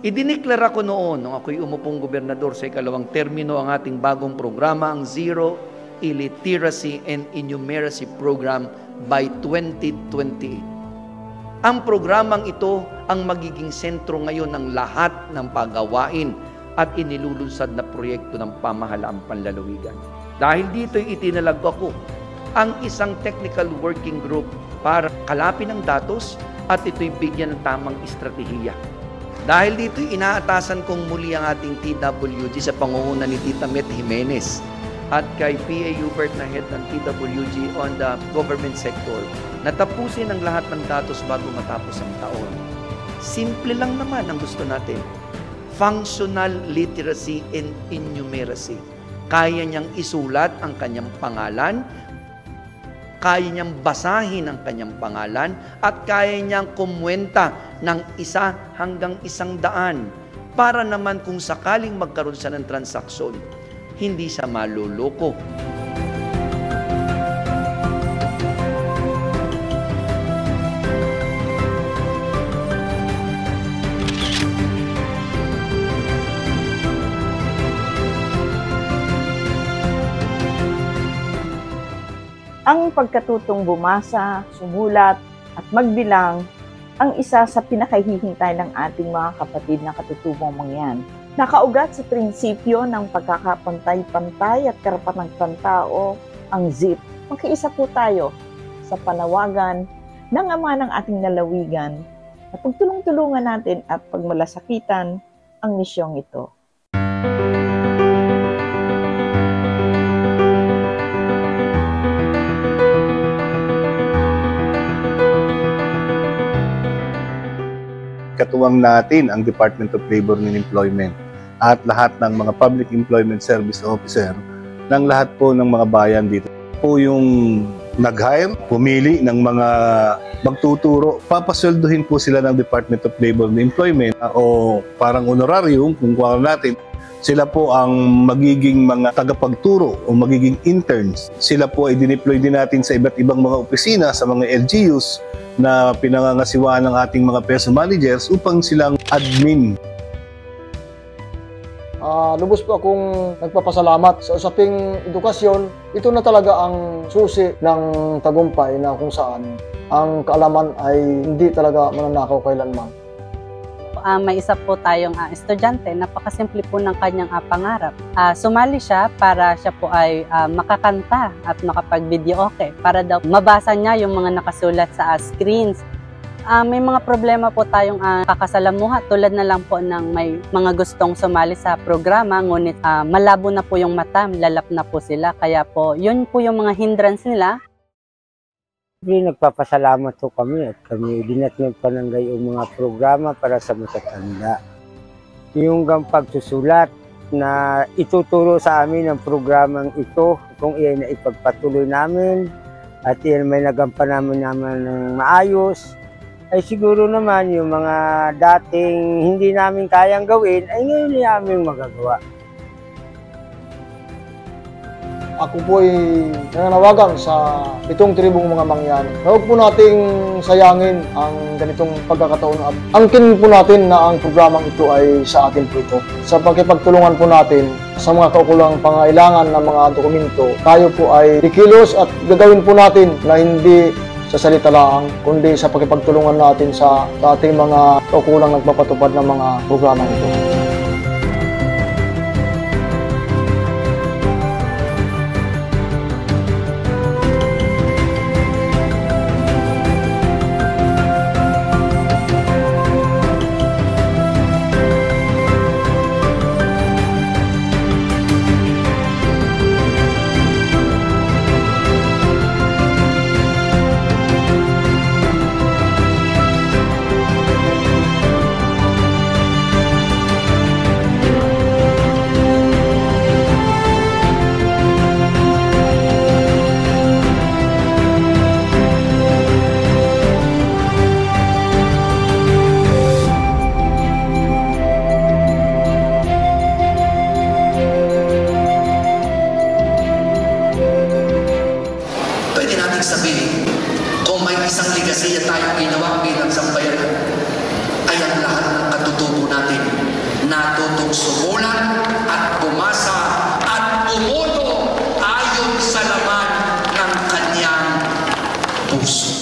Idineklara ko noon, nung ako'y umupong gobernador sa ikalawang termino, ang ating bagong programa, ang Zero Illiteracy and Innumeracy Program by 2028. Ang programang ito ang magiging sentro ngayon ng lahat ng pagawain at inilulunsad na proyekto ng pamahalaang panlalawigan. Dahil dito'y itinalag ako ang isang technical working group para kalapin ang datos at ito'y bigyan ng tamang estratehiya. Dahil dito'y inaatasan kong muli ang ating TWG sa pangunguna ni Tita Met Jimenez at kay P.A. Hubert na head ng TWG on the government sector na tapusin ang lahat ng datos bago matapos ang taon. Simple lang naman ang gusto natin. Functional literacy and innumeracy. Kaya niyang isulat ang kanyang pangalan, kaya niyang basahin ang kanyang pangalan, at kaya niyang kumwenta ng 1 hanggang 100 para naman kung sakaling magkaroon siya ng transaksyon, hindi siya maluloko. Ang pagkatutong bumasa, sumulat, at magbilang ang isa sa pinakahihintay ng ating mga kapatid na katutubong mangyan. Nakaugat sa prinsipyo ng pagkakapantay-pantay at karapatang-pantao, ang ZIP. Makiisa po tayo sa panawagan ng Ama ng ating lalawigan na pagtulong-tulungan natin at pagmalasakitan ang misyong ito. Katuwang natin ang Department of Labor and Employment at lahat ng mga Public Employment Service Officer ng lahat po ng mga bayan dito. Po yung nag-hire, pumili ng mga magtuturo, papasweldohin po sila ng Department of Labor and Employment o parang honorarium kung kuha natin. Sila po ang magiging mga tagapagturo o magiging interns. Sila po ay dineploy din natin sa iba't ibang mga opisina, sa mga LGUs na pinangangasiwaan ng ating mga personnel managers upang silang admin. Lubos po akong nagpapasalamat sa usaping edukasyon. Ito na talaga ang susi ng tagumpay na kung saan ang kaalaman ay hindi talaga mananakaw kailanman. May isa po tayong estudyante, napakasimple po ng kanyang pangarap. Sumali siya para siya po ay makakanta at makapag-videoke para daw mabasa niya yung mga nakasulat sa screens. May mga problema po tayong kakasalamuha tulad na lang po ng may mga gustong sumali sa programa ngunit malabo na po yung mata, lalap na po sila. Kaya po yun po yung mga hindrance nila. Nagpapasalamat po kami at kami dinatnan pa ng gayong mga programa para sa matatanda. Yung pagsusulat na ituturo sa amin ang programang ito, kung iyan na ipagpatuloy namin at iyan may nagampanan naman ng maayos, ay siguro naman yung mga dating hindi namin kayang gawin ay ngayon namin magagawa. Ako po ay nananawagan sa itong tribong mga mangyan. Huwag po nating sayangin ang ganitong pagkakataon at angkin po natin na ang programang ito ay sa atin po ito. Sa pagkipagtulungan po natin sa mga kaukulang pangailangan ng mga dokumento, tayo po ay kikilos at gagawin po natin na hindi sa salita lang, kundi sa pagkipagtulungan natin sa ating mga kaukulang nagpapatupad ng mga programang ito. isang ligasiya tayong ginawa bilang sambayanan ay ang lahat ng katutubo natin natutong sumulat at bumasa at umuto ayon sa laman ng kanyang puso.